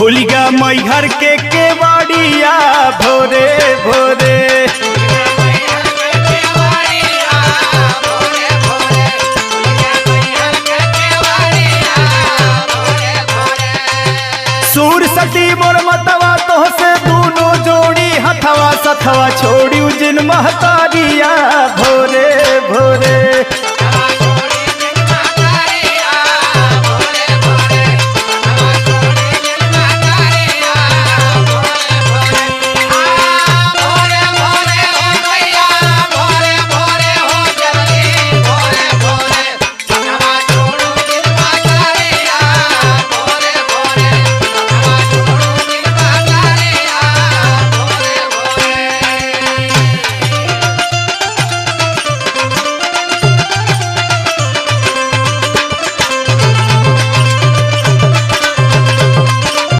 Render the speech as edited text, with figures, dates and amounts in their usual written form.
खुल गया मैहर के केवाड़िया भोरे भोरे। सूर सती मोर मतवा तो से दोनों जोड़ी हथवा सथवा छोड़ी जिन महतारिया भोरे भोरे।